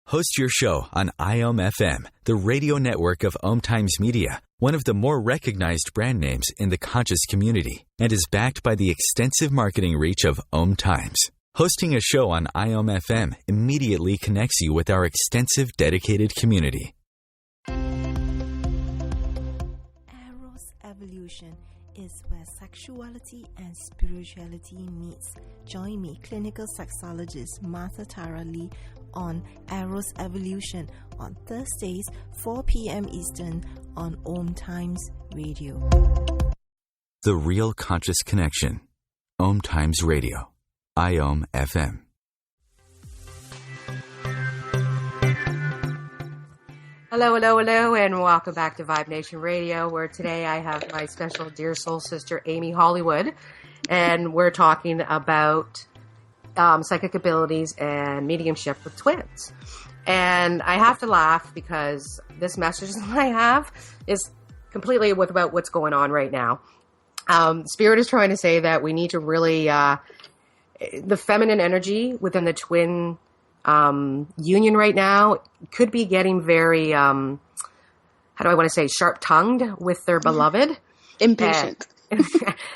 Host your show on IOM FM, the radio network of OMTimes Media, one of the more recognized brand names in the conscious community, and is backed by the extensive marketing reach of OMTimes. Hosting a show on IOM FM immediately connects you with our extensive dedicated community. Eros Evolution is where sexuality and spirituality meets. Join me, clinical sexologist Martha Tara Lee, on Eros Evolution on Thursdays, 4 p.m. Eastern on OMTimes Radio. The Real Conscious Connection. OMTimes Radio. IOM FM. Hello, hello, hello, and welcome back to Vibe Nation Radio, where today I have my special dear soul sister, Amy Hollywood, and we're talking about psychic abilities and mediumship with twins. And I have to laugh because this message that I have is completely about what's going on right now. Spirit is trying to say that we need to really, the feminine energy within the twin union right now could be getting very, how do I want to say, sharp-tongued with their beloved. Impatient.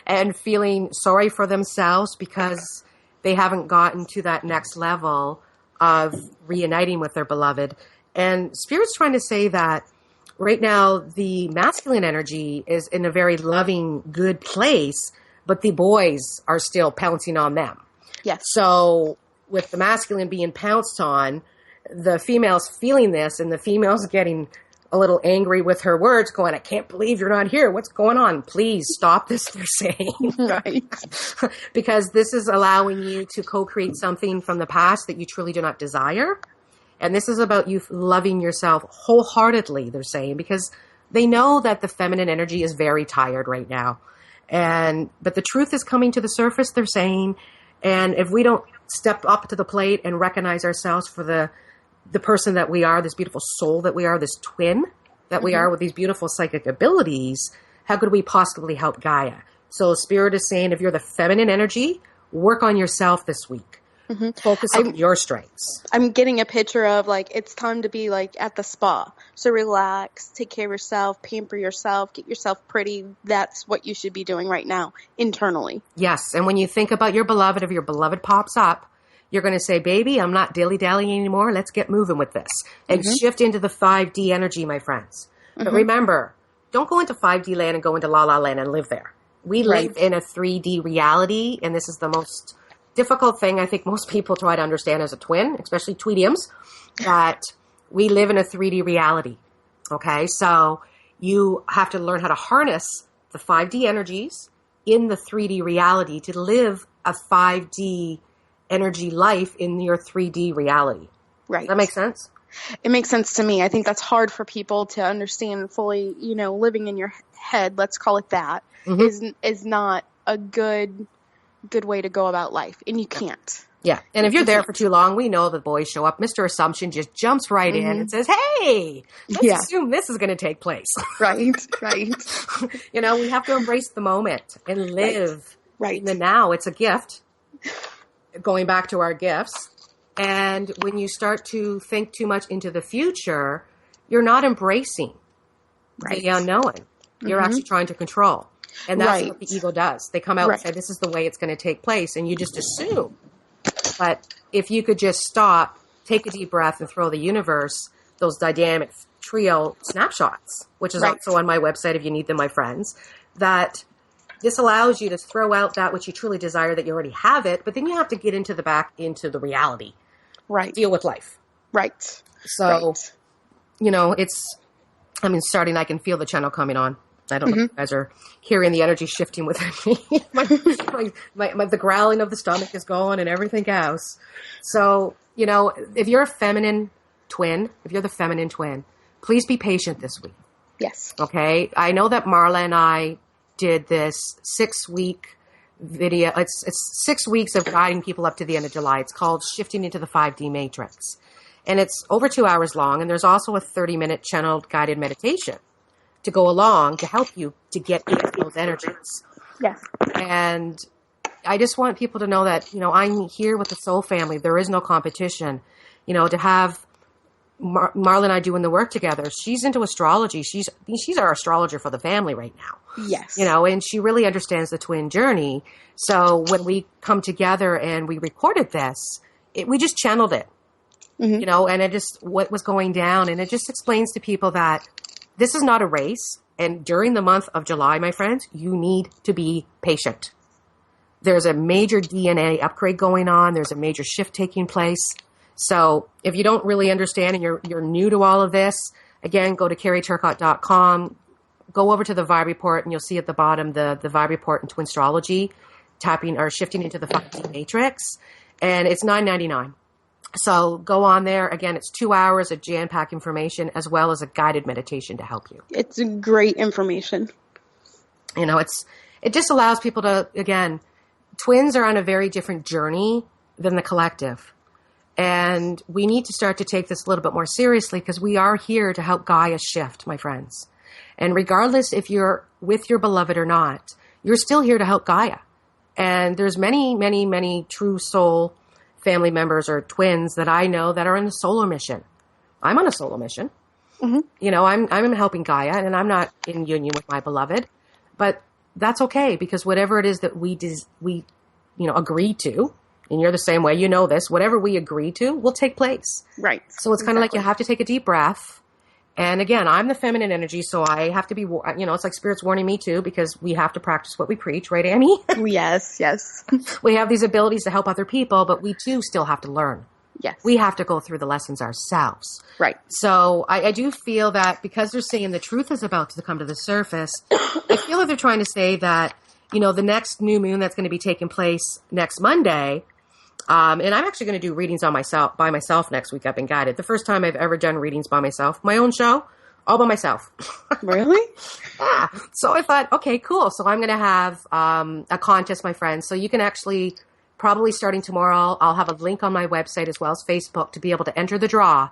And feeling sorry for themselves because they haven't gotten to that next level of reuniting with their beloved. And Spirit's trying to say that right now the masculine energy is in a very loving, good place, but the boys are still pouncing on them. Yes. So with the masculine being pounced on, the female's feeling this, and the female's getting a little angry with her words, going, I can't believe you're not here. What's going on? Please stop this, they're saying. Right. Because this is allowing you to co-create something from the past that you truly do not desire. And this is about you loving yourself wholeheartedly, they're saying, because they know that the feminine energy is very tired right now. But the truth is coming to the surface, they're saying. And if we don't step up to the plate and recognize ourselves for the person that we are, this beautiful soul that we are, this twin that we are with these beautiful psychic abilities, how could we possibly help Gaia? So Spirit is saying, if you're the feminine energy, work on yourself this week. Focus on your strengths. I'm getting a picture of like, it's time to be like at the spa. So relax, take care of yourself, pamper yourself, get yourself pretty. That's what you should be doing right now internally. Yes. And when you think about your beloved, if your beloved pops up, you're going to say, baby, I'm not dilly-dallying anymore. Let's get moving with this. And shift into the 5D energy, my friends. But remember, don't go into 5D land and go into La-La land and live there. We live in a 3D reality, and this is the most difficult thing I think most people try to understand as a twin, especially twediums, that we live in a 3D reality. Okay? So you have to learn how to harness the 5D energies in the 3D reality to live a 5D energy life in your 3D reality. Right. Does that make sense? It makes sense to me. I think that's hard for people to understand fully, living in your head, let's call it that, is not a good way to go about life. And you can't. Yeah. And if you're there for too long, we know the boys show up. Mr. Assumption just jumps right in and says, hey, let's assume this is going to take place. Right. We have to embrace the moment and live in the now. It's a gift. Going back to our gifts. And when you start to think too much into the future, you're not embracing the unknown. You're actually trying to control. And that's what the ego does. They come out and say, this is the way it's going to take place. And you just assume. But if you could just stop, take a deep breath, and throw the universe those dynamic trio snapshots, which is also on my website if you need them, my friends, that this allows you to throw out that which you truly desire, that you already have it, but then you have to get into the reality. Right. Deal with life. Right. So, I can feel the channel coming on. I don't know if you guys are hearing the energy shifting within me. The growling of the stomach is going and everything else. So, if you're a feminine twin, if you're the feminine twin, please be patient this week. Yes. Okay. I know that Marla and I did this 6-week video. It's 6 weeks of guiding people up to the end of July. It's called Shifting into the 5D Matrix. And it's over 2 hours long. And there's also a 30-minute channeled guided meditation to go along to help you to get into those energies. Yes. And I just want people to know that, I'm here with the soul family. There is no competition. To have Marla and I doing the work together. She's into astrology. She's our astrologer for the family right now. Yes. And she really understands the twin journey. So when we come together and we recorded this, we just channeled it, and it just, what was going down. And it just explains to people that this is not a race. And during the month of July, my friends, you need to be patient. There's a major DNA upgrade going on. There's a major shift taking place. So if you don't really understand and you're new to all of this, again, go to carrieturcott.com, go over to the Vibe Report, and you'll see at the bottom the Vibe Report and Twinstrology, tapping or shifting into the 5D Matrix, and it's $9.99. So go on there. Again, it's 2 hours of jam-packed information as well as a guided meditation to help you. It's great information. It just allows people to, again, twins are on a very different journey than the collective. And we need to start to take this a little bit more seriously because we are here to help Gaia shift, my friends. And regardless if you're with your beloved or not, you're still here to help Gaia. And there's many, many, many true soul family members or twins that I know that are on a solo mission. I'm on a solo mission. I'm helping Gaia, and I'm not in union with my beloved. But that's okay, because whatever it is that we agree to, and you're the same way, you know this, whatever we agree to will take place. Right. So it's kind of like you have to take a deep breath. And again, I'm the feminine energy, so I have to be, it's like Spirit's warning me too, because we have to practice what we preach, right, Amy? Yes. We have these abilities to help other people, but we too still have to learn. Yes. We have to go through the lessons ourselves. Right. So I do feel that because they're saying the truth is about to come to the surface, I feel that they're trying to say that, the next new moon that's going to be taking place next Monday, and I'm actually going to do readings by myself next week. I've been guided. The first time I've ever done readings by myself, my own show, all by myself. Really? Yeah. So I thought, okay, cool. So I'm going to have a contest, my friends. So you can actually, probably starting tomorrow, I'll have a link on my website as well as Facebook to be able to enter the draw.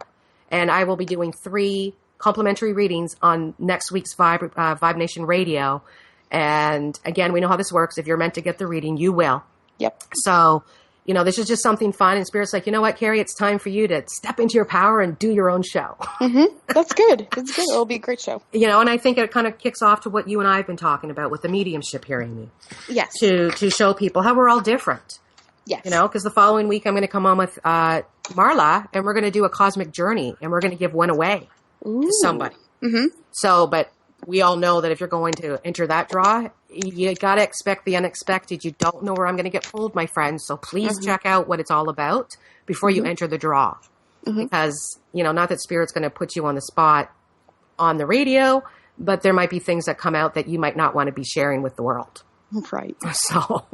And I will be doing 3 complimentary readings on next week's Vibe Nation Radio. And again, we know how this works. If you're meant to get the reading, you will. Yep. So, this is just something fun. And Spirit's like, you know what, Carrie, it's time for you to step into your power and do your own show. Mm-hmm. That's good. It's good. It'll be a great show. And I think it kind of kicks off to what you and I have been talking about with the mediumship here, Amy. Yes. To show people how we're all different. Yes. Because the following week I'm going to come on with Marla, and we're going to do a cosmic journey, and we're going to give one away to somebody. Mm-hmm. So, but we all know that if you're going to enter that draw, you got to expect the unexpected. You don't know where I'm going to get pulled, my friends. So please check out what it's all about before you enter the draw. Mm-hmm. Because, not that Spirit's going to put you on the spot on the radio, but there might be things that come out that you might not want to be sharing with the world. Right. So,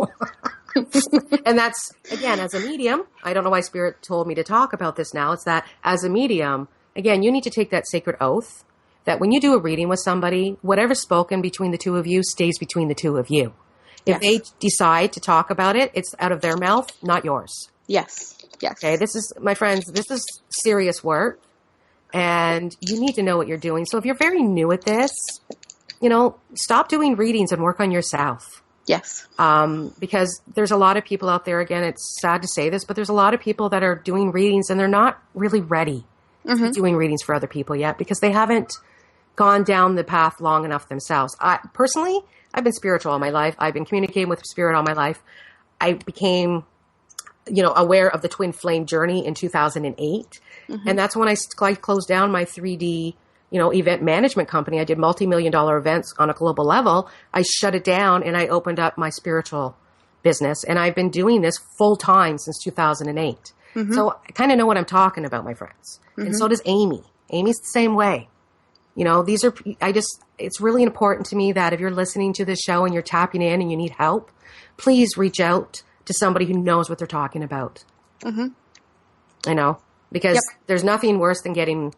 and that's, again, as a medium, I don't know why Spirit told me to talk about this now. It's that as a medium, again, you need to take that sacred oath that when you do a reading with somebody, whatever's spoken between the two of you stays between the two of you. If they decide to talk about it, it's out of their mouth, not yours. Yes. Okay, this is, my friends, this is serious work, and you need to know what you're doing. So if you're very new at this, stop doing readings and work on yourself. Yes. Because there's a lot of people out there, again, it's sad to say this, but there's a lot of people that are doing readings and they're not really ready to be doing readings for other people yet because they haven't gone down the path long enough themselves. Personally, I've been spiritual all my life. I've been communicating with Spirit all my life. I became, aware of the twin flame journey in 2008. And that's when I closed down my 3D, event management company. I did multi-million-dollar events on a global level. I shut it down and I opened up my spiritual business. And I've been doing this full time since 2008. So I kind of know what I'm talking about, my friends. And so does Amy. Amy's the same way. It's really important to me that if you're listening to this show and you're tapping in and you need help, please reach out to somebody who knows what they're talking about. Because there's nothing worse than getting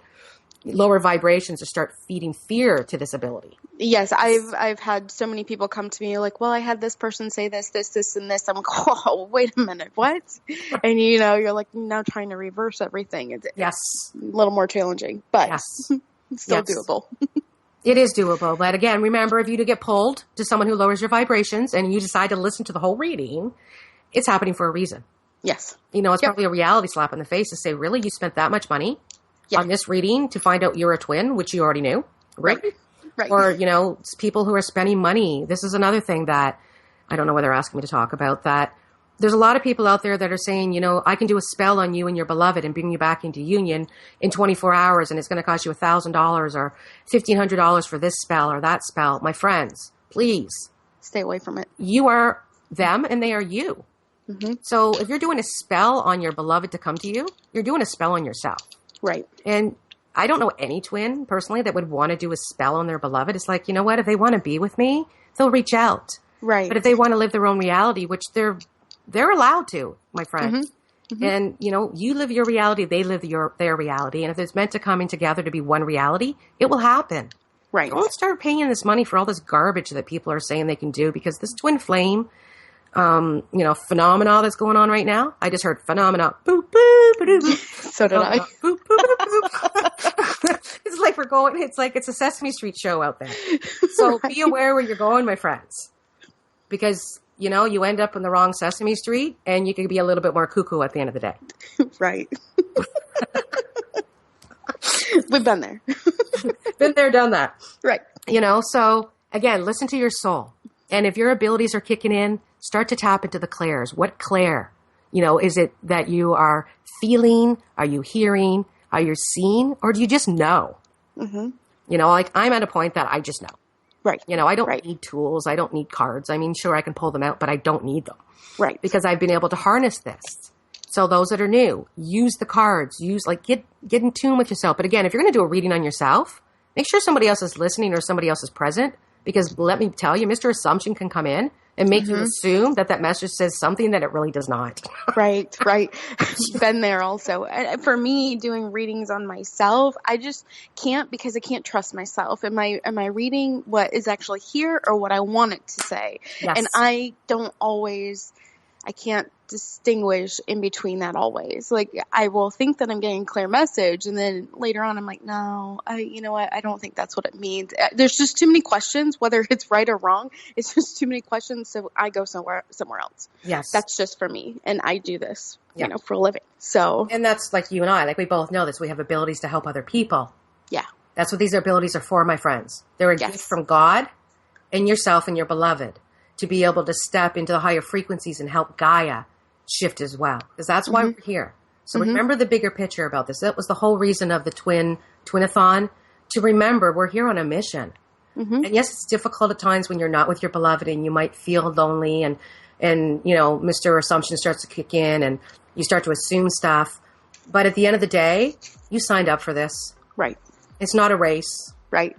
lower vibrations to start feeding fear to this ability. Yes, I've had so many people come to me like, well, I had this person say this, and this. I'm like, oh, wait a minute, what? And you're like now trying to reverse everything. It's a little more challenging, but it's still doable. It is doable. But again, remember, if you do get pulled to someone who lowers your vibrations and you decide to listen to the whole reading, it's happening for a reason. Yes. It's probably a reality slap in the face to say, really, you spent that much money on this reading to find out you're a twin, which you already knew. Right. Or, people who are spending money. This is another thing that I don't know whether they're asking me to talk about, that there's a lot of people out there that are saying, I can do a spell on you and your beloved and bring you back into union in 24 hours and it's going to cost you $1,000 or $1,500 for this spell or that spell. My friends, please. Stay away from it. You are them and they are you. So if you're doing a spell on your beloved to come to you, you're doing a spell on yourself. Right. And I don't know any twin personally that would want to do a spell on their beloved. It's like, you know what? If they want to be with me, they'll reach out. Right. But if they want to live their own reality, which they're allowed to, my friend. And, you live your reality, they live their reality. And if it's meant to coming together to be one reality, it will happen. Right. Don't start paying this money for all this garbage that people are saying they can do, because this twin flame, phenomena that's going on right now. I just heard phenomena. Boop, boop, boop, boop. So did I. Boop, boop, boop, boop. It's like it's a Sesame Street show out there. So be aware where you're going, my friends. Because, you end up in the wrong Sesame Street and you could be a little bit more cuckoo at the end of the day. Right. We've been there. Been there, done that. Right. So again, listen to your soul. And if your abilities are kicking in, start to tap into the clairs. What clair Is it that you are feeling? Are you hearing? Are you seeing? Or do you just know? Mm-hmm. Like I'm at a point that I just know. Right. I don't need tools. I don't need cards. I mean, sure, I can pull them out, but I don't need them. Right. Because I've been able to harness this. So those that are new, use the cards. Get in tune with yourself. But again, if you're going to do a reading on yourself, make sure somebody else is listening or somebody else is present. Because let me tell you, Mr. Assumption can come in and make you assume that message says something that it really does not. Right. Been there also. For me, doing readings on myself, I just can't, because I can't trust myself. Am I reading what is actually here or what I want it to say? Yes. And I can't distinguish in between that always. Like, I will think that I'm getting a clear message, and then later on I'm like, no, you know what? I don't think that's what it means. There's just too many questions, whether it's right or wrong. It's just too many questions, so I go somewhere else. Yes. That's just for me, and I do this, for a living. So, and that's like you and I, like we both know this. We have abilities to help other people. Yeah. That's what these abilities are for, my friends. They're a gift from God and yourself and your beloved to be able to step into the higher frequencies and help Gaia shift as well. Because that's why we're here. So remember the bigger picture about this. That was the whole reason of the Twinathon, to remember we're here on a mission. And yes, it's difficult at times when you're not with your beloved and you might feel lonely and Mr. Assumption starts to kick in and you start to assume stuff. But at the end of the day, you signed up for this. Right. It's not a race. Right.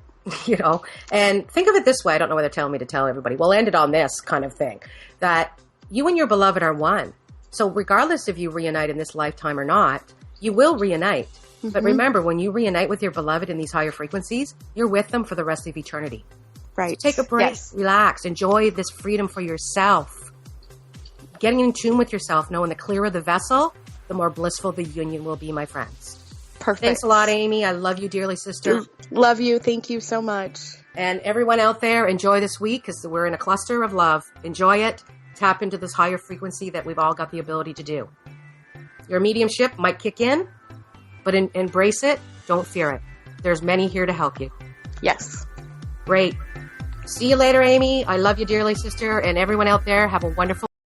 And think of it this way. I don't know why they're telling me to tell everybody. We'll end it on this kind of thing, that you and your beloved are one. So regardless if you reunite in this lifetime or not, you will reunite. But remember, when you reunite with your beloved in these higher frequencies, you're with them for the rest of eternity. Right. So take a break, relax, enjoy this freedom for yourself. Getting in tune with yourself, knowing the clearer the vessel, the more blissful the union will be, my friends. Perfect. Thanks a lot, Amy. I love you dearly, sister. Love you. Thank you so much. And everyone out there, enjoy this week because we're in a cluster of love. Enjoy it. Tap into this higher frequency that we've all got the ability to do. Your mediumship might kick in, but embrace it. Don't fear it. There's many here to help you. Yes. Great. See you later, Amy. I love you dearly, sister. And everyone out there, have a wonderful